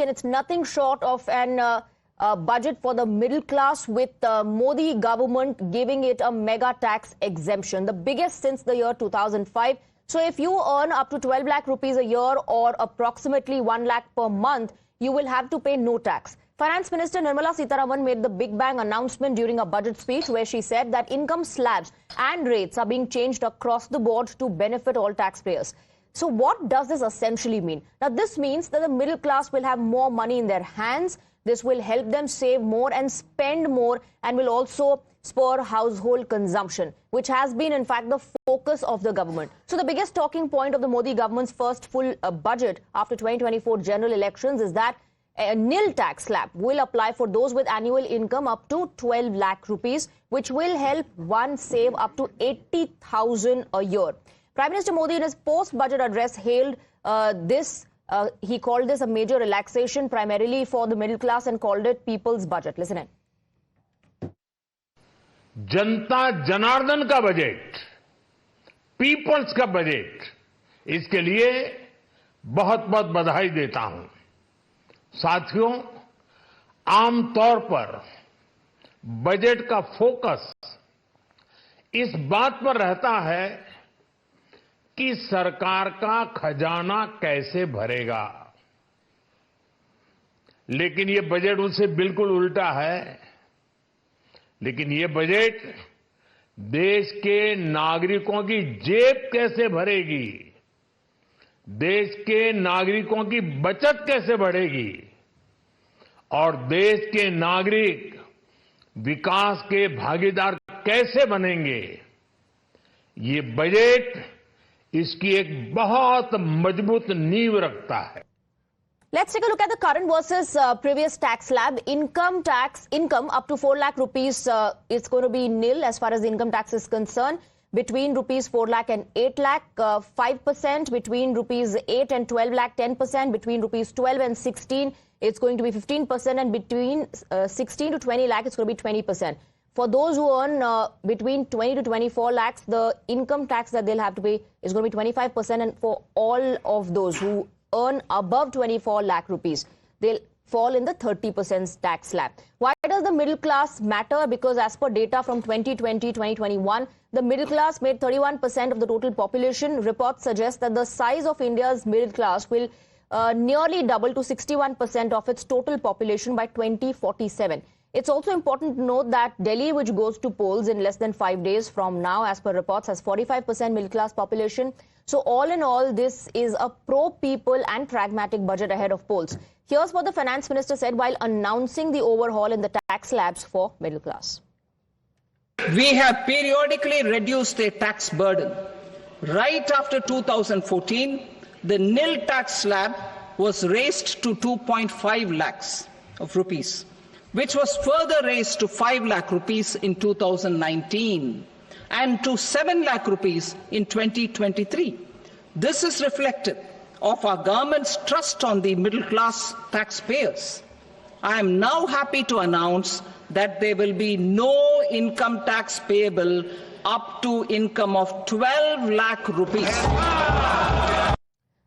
and it's nothing short of an budget for the middle class, with the Modi government giving it a mega tax exemption, the biggest since the year 2005. So if you earn up to 12 lakh rupees a year or approximately 1 lakh per month, you will have to pay no tax. Finance Minister Nirmala Sitharaman made the big bang announcement during a budget speech where she said that income slabs and rates are being changed across the board to benefit all taxpayers. So what does this essentially mean? Now, this means that the middle class will have more money in their hands. This will help them save more and spend more, and will also spur household consumption, which has been, in fact, the focus of the government. So the biggest talking point of the Modi government's first full budget after 2024 general elections is that a nil tax slab will apply for those with annual income up to 12 lakh rupees, which will help one save up to 80,000 a year. Prime Minister Modi, in his post-budget address, hailed this. He called this a major relaxation, primarily for the middle class, and called it people's budget. Listen in. जनता जनार्दन का budget, peoples का budget, इसके लिए बहुत बहुत बधाई देता हूं। साथियों, आमतौर पर बजट का फोकस इस बात पर रहता है कि सरकार का खजाना कैसे भरेगा, लेकिन ये बजट उससे बिल्कुल उल्टा है। लेकिन ये बजट देश के नागरिकों की जेब कैसे भरेगी, देश के नागरिकों की बचत कैसे बढ़ेगी और देश के नागरिक विकास के भागीदार कैसे बनेंगे, ये बजट इसकी एक बहुत मजबूत नींव रखता है। Let's take a look at the current versus previous tax slab. Income up to 4 lakh rupees is going to be nil as far as the income tax is concerned. Between rupees 4 lakh and 8 lakh, 5%. Between rupees 8 and 12 lakh, 10%. Between rupees 12 and 16, it's going to be 15%. And between 16 to 20 lakh, it's going to be 20%. For those who earn between 20 to 24 lakhs, the income tax that they'll have to pay is going to be 25%. And for all of those who earn above 24 lakh rupees, they'll fall in the 30% tax slab. Why does the middle class matter? Because as per data from 2020-2021, the middle class made 31% of the total population. Reports suggest that the size of India's middle class will nearly double to 61% of its total population by 2047. It's also important to note that Delhi, which goes to polls in less than 5 days from now, as per reports, has 45% middle class population. So all in all, this is a pro-people and pragmatic budget ahead of polls. Here's what the finance minister said while announcing the overhaul in the tax slabs for middle class. We have periodically reduced their tax burden. Right after 2014, the nil tax slab was raised to 2.5 lakhs of rupees, which was further raised to 5 lakh rupees in 2019 and to 7 lakh rupees in 2023. This is reflective of our government's trust on the middle class taxpayers. I am now happy to announce that there will be no income tax payable up to income of 12 lakh rupees.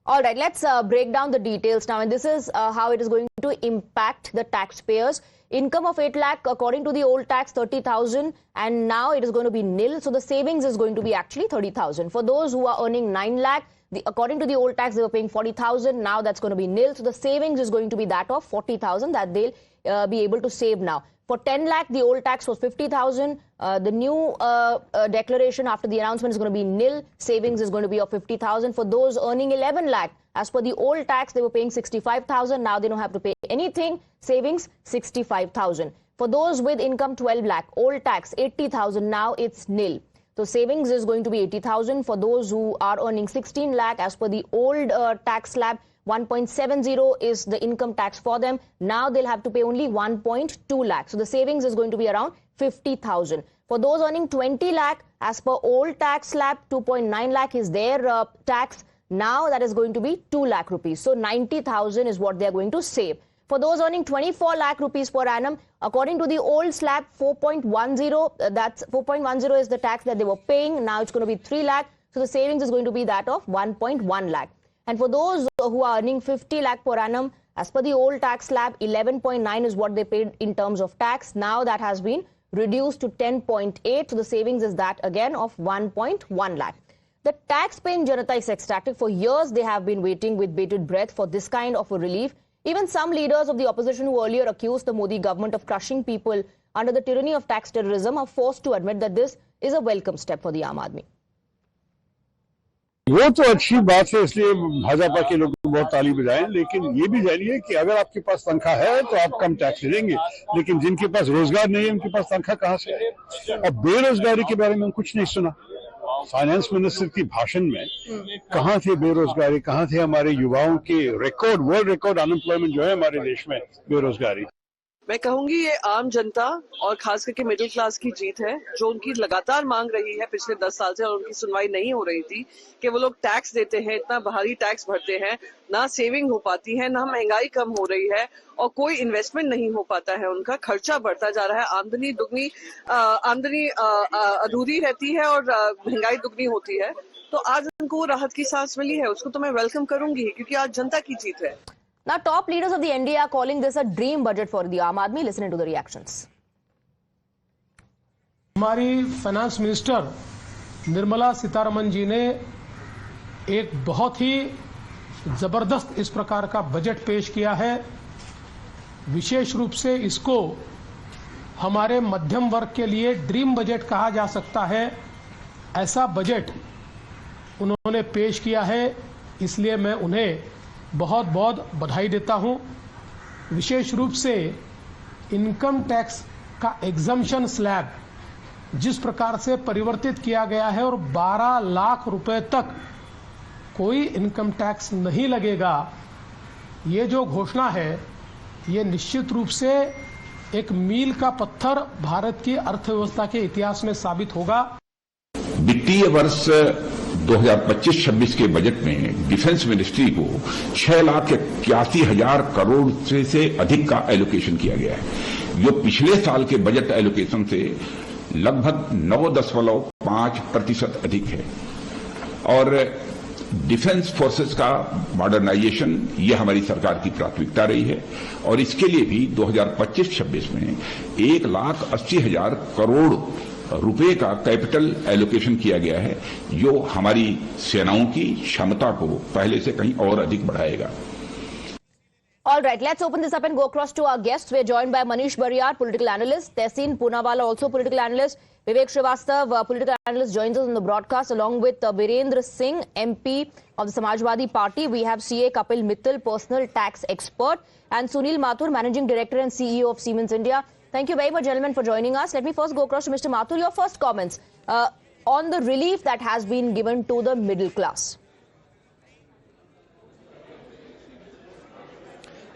All right, let's break down the details now. And this is how it is going to impact the taxpayers. Income of 8 lakh, according to the old tax, 30,000, and now it is going to be nil. So the savings is going to be actually 30,000. For those who are earning 9 lakh, according to the old tax, they were paying 40,000. Now that's going to be nil. So the savings is going to be that of 40,000 that they'll be able to save now. For 10 lakh, the old tax was 50,000. The new declaration after the announcement is going to be nil. Savings is going to be of 50,000. For those earning 11 lakh, as per the old tax, they were paying 65,000. Now they don't have to pay anything. Savings 65,000. For those with income 12 lakh, old tax 80,000. Now it's nil. So savings is going to be 80,000. For those who are earning 16 lakh, as per the old tax slab, 1.70 is the income tax for them. Now they'll have to pay only 1.2 lakh. So the savings is going to be around 50,000. For those earning 20 lakh, as per old tax slab, 2.9 lakh is their tax. Now that is going to be 2 lakh rupees. So 90,000 is what they are going to save. For those earning 24 lakh rupees per annum, according to the old slab, 4.10, that's 4.10 is the tax that they were paying. Now it's going to be 3 lakh. So the savings is going to be that of 1.1 lakh. And for those who are earning 50 lakh per annum, As per the old tax slab, 11.9 is what they paid in terms of tax. Now that has been reduced to 10.8. So the savings is that again of 1.1 lakh. The tax-paying Janata is ecstatic. For years, they have been waiting with bated breath for this kind of a relief. Even some leaders of the opposition who earlier accused the Modi government of crushing people under the tyranny of tax terrorism are forced to admit that this is a welcome step for the Aam Aadmi. वो तो अच्छी बात है, इसलिए भाजपा के लोग बहुत ताली बजाएं, लेकिन ये भी जानिए कि अगर आपके पास तनख्वाह है तो आप कम टैक्स देंगे, लेकिन जिनके पास रोजगार नहीं है उनके पास तनख्वाह कहां से है? और बेरोजगारी के बारे में कुछ नहीं सुना। फाइनेंस मिनिस्टर की भाषण में कहां थे बेरोजगारी, कहां थे हमारे युवाओं के रिकॉर्ड, वर्ल्ड रिकॉर्ड अनएम्प्लॉयमेंट जो है हमारे देश में, बेरोजगारी। मैं कहूंगी ये आम जनता और खास करके मिडिल क्लास की जीत है, जो उनकी लगातार मांग रही है पिछले 10 साल से, और उनकी सुनवाई नहीं हो रही थी कि वो लोग टैक्स देते हैं, इतना भारी टैक्स भरते हैं, ना सेविंग हो पाती है, ना महंगाई कम हो रही है और कोई इन्वेस्टमेंट नहीं हो पाता है, उनका खर्चा बढ़ता जा रहा है, आमदनी दुगनी अधूरी रहती है और महंगाई दुगनी होती है। तो आज उनको राहत की सांस मिली है, उसको तो मैं वेलकम करूंगी क्योंकि आज जनता की जीत है। Now, top leaders of the NDA are calling this a dream budget for the Aam Aadmi. Listen to the reactions. हमारी फाइनेंस मिनिस्टर निर्मला सीतारमन जी ने एक बहुत ही जबरदस्त इस प्रकार का बजट पेश किया है। विशेष रूप से इसको हमारे मध्यम वर्ग के लिए ड्रीम बजट कहा जा सकता है। ऐसा बजट उन्होंने पेश किया है, इसलिए मैं उन्हें बहुत बहुत बधाई देता हूं। विशेष रूप से इनकम टैक्स का एग्जम्पशन स्लैब जिस प्रकार से परिवर्तित किया गया है और 12 लाख रुपए तक कोई इनकम टैक्स नहीं लगेगा, ये जो घोषणा है ये निश्चित रूप से एक मील का पत्थर भारत की अर्थव्यवस्था के इतिहास में साबित होगा। वित्तीय वर्ष 2025-26 के बजट में डिफेंस मिनिस्ट्री को 6,81,000 करोड़ से अधिक का एलोकेशन किया गया है, जो पिछले साल के बजट एलोकेशन से लगभग 9.5% अधिक है। और डिफेंस फोर्सेस का मॉडर्नाइजेशन ये हमारी सरकार की प्राथमिकता रही है और इसके लिए भी 2025-26 में 1,80,000 करोड़ रुपए का कैपिटल एलोकेशन किया गया है, जो हमारी सेनाओं की क्षमता को पहले से कहीं और अधिक बढ़ाएगा। All right, let's open this up and go across to our guests. We're joined by Manish Barriarr, political analyst, Tehseen, Poonawalla, also political analyst, Vivek, Srivastava, political analyst, joins us on the broadcast along with Virendra Singh, MP of the Samajvadi Party. We have CA Kapil Mittal, personal tax expert, and Sunil Mathur, managing director and CEO of Siemens India. Thank you very much, gentlemen, for joining us. Let me first go across to Mr. Mathur. Your first comments on the relief that has been given to the middle class.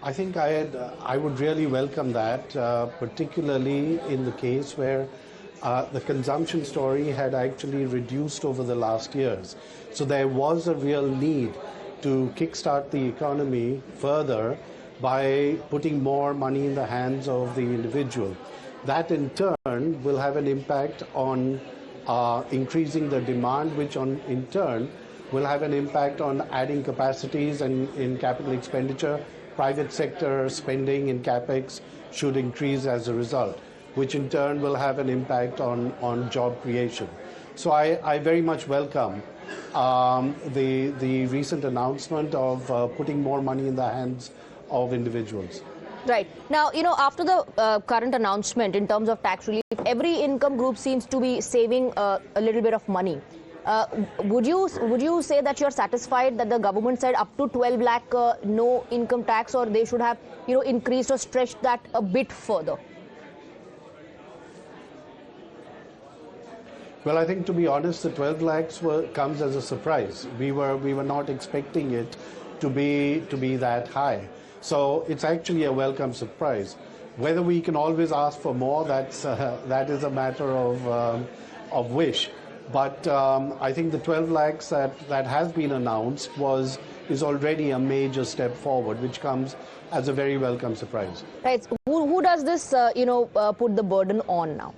I think I would really welcome that, particularly in the case where the consumption story had actually reduced over the last years. So there was a real need to kickstart the economy further by putting more money in the hands of the individual. That in turn will have an impact on increasing the demand, which in turn will have an impact on adding capacities and in capital expenditure. Private sector spending in capex should increase as a result, which in turn will have an impact on job creation. So I very much welcome the recent announcement of putting more money in the hands of individuals. Right. Now, you know, after the current announcement in terms of tax relief, every income group seems to be saving a little bit of money. Would you say that you're satisfied that the government said up to 12 lakh no income tax, or they should have, you know, increased or stretched that a bit further? Well, I think, to be honest, the 12 lakhs comes as a surprise. We were not expecting it to be that high. So it's actually a welcome surprise. Whether we can always ask for more, that is a matter of wish. But I think the 12 lakhs that has been announced is already a major step forward, which comes as a very welcome surprise. Right. Who does this, put the burden on now?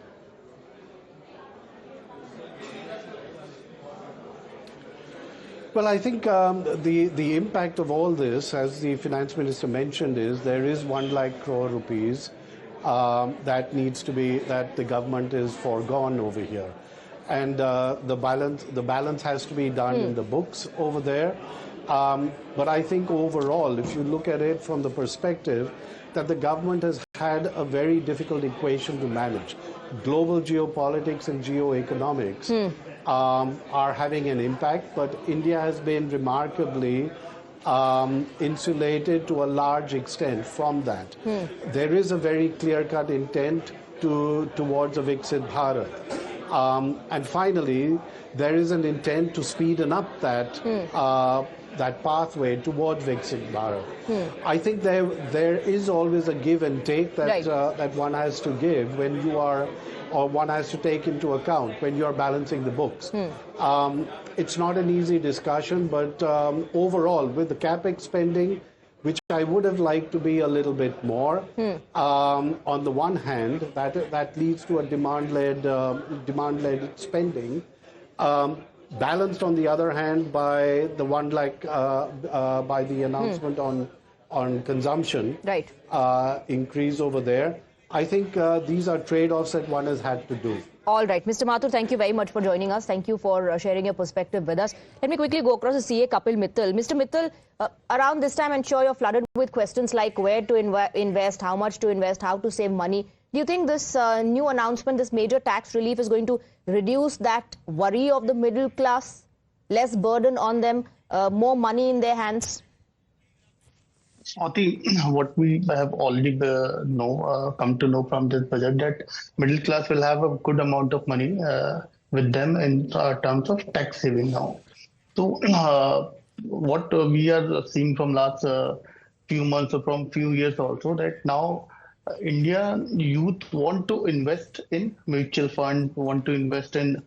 Well, I think the impact of all this, as the finance minister mentioned, is there is 1 lakh crore rupees that the government is foregone over here, and the balance has to be done in the books over there. But I think overall, if you look at it from the perspective that the government has had a very difficult equation to manage, global geopolitics and geoeconomics are having an impact, but India has been remarkably insulated to a large extent from that. There is a very clear-cut intent towards a Viksit Bharat. And finally, there is an intent to speeden up that pathway towards Viksit Bharat. I think there is always a give and take that one has to give when you are, or one has to take into account when you are balancing the books. It's not an easy discussion, but overall, with the capex spending, which I would have liked to be a little bit more, on the one hand, that leads to a demand-led spending. Balanced on the other hand by the 1 lakh by the announcement on consumption increase over there. I think these are trade-offs that one has had to do. All right, Mr. Mathur, thank you very much for joining us. Thank you for sharing your perspective with us. Let me quickly go across to CA Kapil Mittal. Mr. Mittal, around this time, I'm sure you're flooded with questions like where to invest, how much to invest, how to save money. Do you think this new announcement, this major tax relief is going to reduce that worry of the middle class, less burden on them, more money in their hands? Swati, what we have already come to know from this budget, that middle class will have a good amount of money with them in terms of tax saving now. So what we are seeing from last few months or from few years also, that now Indian youth want to invest in mutual fund, want to invest in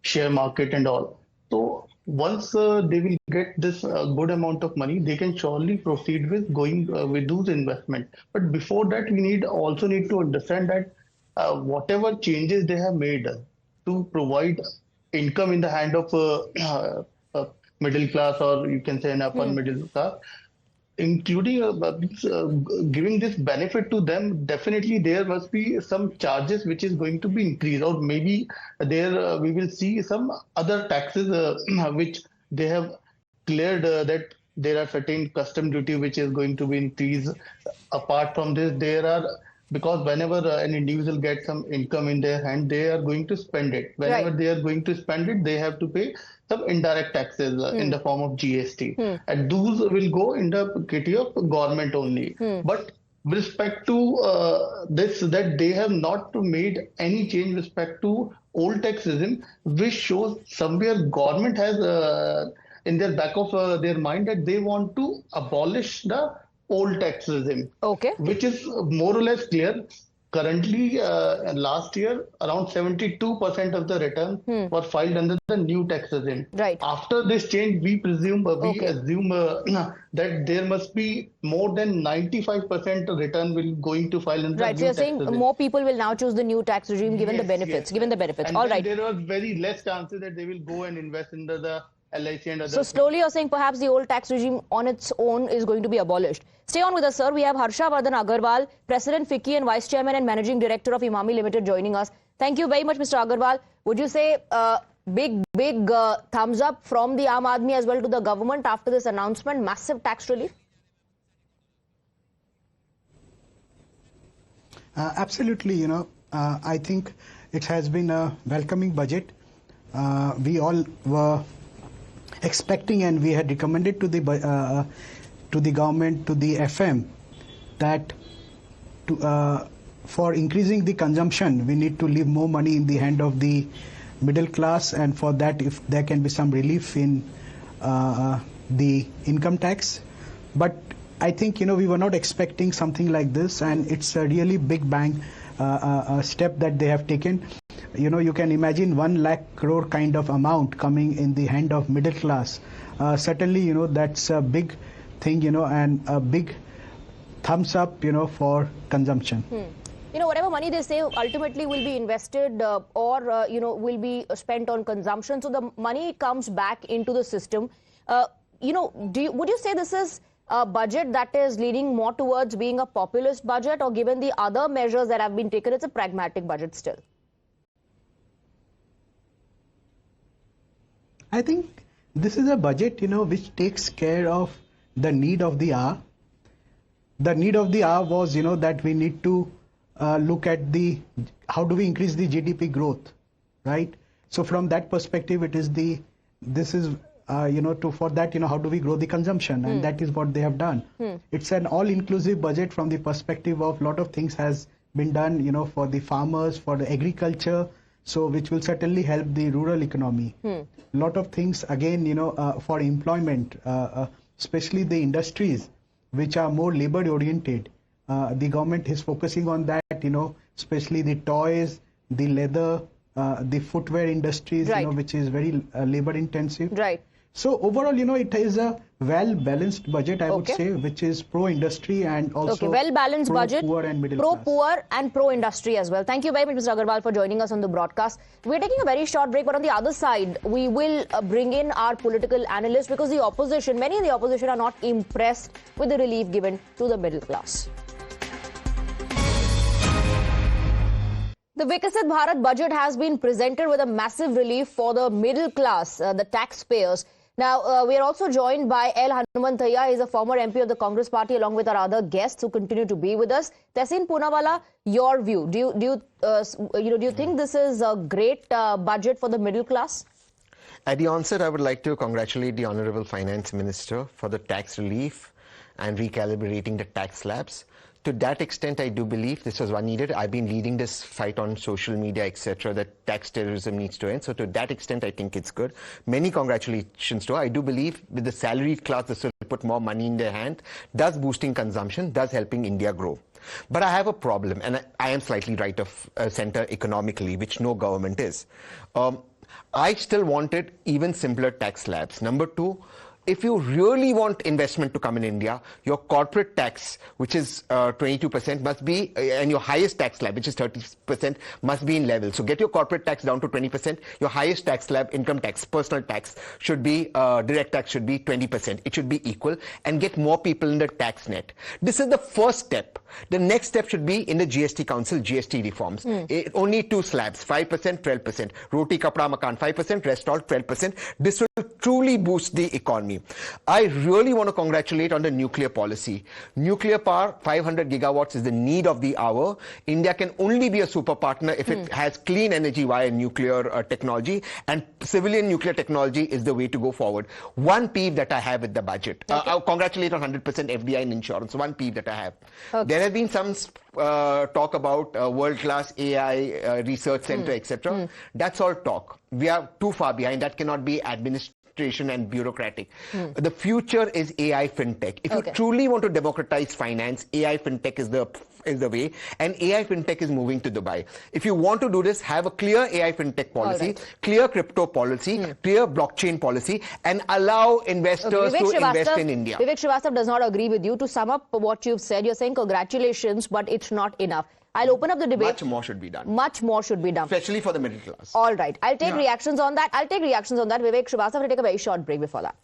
share market and all. So once they will get this good amount of money, they can surely proceed with going with those investment. But before that, we also need to understand that whatever changes they have made to provide income in the hand of middle class, or you can say an upper middle class, including giving this benefit to them, definitely there must be some charges which is going to be increased, or maybe there we will see some other taxes which they have cleared, that there are certain custom duty which is going to be increased. Apart from this, there are, because whenever an individual gets some income in their hand, they are going to spend it. Whenever they are going to spend it, they have to pay some indirect taxes in the form of GST. And those will go in the kitty of government only. But with respect to this, that they have not made any change with respect to old tax regime, which shows somewhere government has in their back of their mind that they want to abolish the old tax regime, which is more or less clear. Currently, last year, around 72% of the return were filed under the new tax regime. After this change, we assume that there must be more than 95% return will going to file under the new tax regime. So you're saying more people will now choose the new tax regime given the benefits. And all right. There was very less chances that they will go and invest in the LIC and other. So slowly you're saying perhaps the old tax regime on its own is going to be abolished. Stay on with us, sir. We have Harshavardhan Agarwal, President FICCI and Vice Chairman and Managing Director of Imami Limited joining us. Thank you very much, Mr. Agarwal. Would you say big thumbs up from the Aam Aadmi as well to the government after this announcement, massive tax relief? Absolutely, I think it has been a welcoming budget. We all were expecting, and we had recommended to the government, to the FM, that for increasing the consumption, we need to leave more money in the hand of the middle class, and for that, if there can be some relief in the income tax. But I think, we were not expecting something like this, and it's a really big bang step that they have taken. You can imagine 1 lakh crore kind of amount coming in the hand of middle class. Certainly, that's a big thing, and a big thumbs up, for consumption. whatever money they say ultimately will be invested or, will be spent on consumption. So the money comes back into the system. Would you say this is a budget that is leaning more towards being a populist budget, or given the other measures that have been taken, it's a pragmatic budget still? I think this is a budget, which takes care of the need of the hour. The need of the hour was, that we need to look at how do we increase the GDP growth, right? So from that perspective, for that, how do we grow the consumption? And that is what they have done. It's an all-inclusive budget from the perspective of a lot of things has been done, for the farmers, for the agriculture, so which will certainly help the rural economy. A lot of things, again, for employment, especially the industries which are more labor-oriented. The government is focusing on that, especially the toys, the leather, the footwear industries, right, which is very labor-intensive. Right. So overall, it is a well-balanced budget, I would say, which is pro-industry and also well-balanced budget, pro-poor and middle class. Pro-poor and pro-industry as well. Thank you very much, Mr. Agarwal, for joining us on the broadcast. We're taking a very short break, but on the other side, we will bring in our political analysts, because the opposition, many in the opposition are not impressed with the relief given to the middle class. The Viksit Bharat budget has been presented with a massive relief for the middle class, the taxpayers. Now, we are also joined by L. Hanumanthaiah. He is a former MP of the Congress party, along with our other guests who continue to be with us. Tehseen, Poonawalla, your view. Do you think this is a great budget for the middle class? At the onset, I would like to congratulate the Honourable Finance Minister for the tax relief and recalibrating the tax slabs. To that extent, I do believe this was one needed. I've been leading this fight on social media, etc., that tax terrorism needs to end. So to that extent, I think it's good. Many congratulations to her. I do believe with the salaried class, this will put more money in their hand, thus boosting consumption, thus helping India grow. But I have a problem, and I am slightly right of center economically, which no government is. I still wanted even simpler tax slabs. Number two, if you really want investment to come in India, your corporate tax, which is 22%, must be, and your highest tax slab, which is 30%, must be in level. So get your corporate tax down to 20%. Your highest tax slab, income tax, personal tax, should be, direct tax should be 20%. It should be equal, and get more people in the tax net. This is the first step. The next step should be in the GST Council, GST reforms. Only two slabs, 5%, 12%. Roti, kapda, makan, 5%, rest all 12%. This will truly boost the economy. I really want to congratulate on the nuclear policy. Nuclear power, 500 gigawatts is the need of the hour. India can only be a super partner if it has clean energy via nuclear technology, and civilian nuclear technology is the way to go forward. One peeve that I have with the budget. I'll congratulate on 100% FDI in insurance. One peeve that I have. There have been some talk about world-class AI research center, etc. That's all talk. We are too far behind. That cannot be administration and bureaucratic. The future is AI fintech. If you truly want to democratize finance, AI fintech is the way, and AI fintech is moving to Dubai. If you want to do this, have a clear AI fintech policy, clear crypto policy, clear blockchain policy, and allow investors to invest in India. Vivek Srivastava does not agree with you. To sum up what you've said, you're saying congratulations, but it's not enough. I'll open up the debate. Much more should be done. Much more should be done. Especially for the middle class. All right. I'll take reactions on that. Vivek Srivastava will take a very short break before that.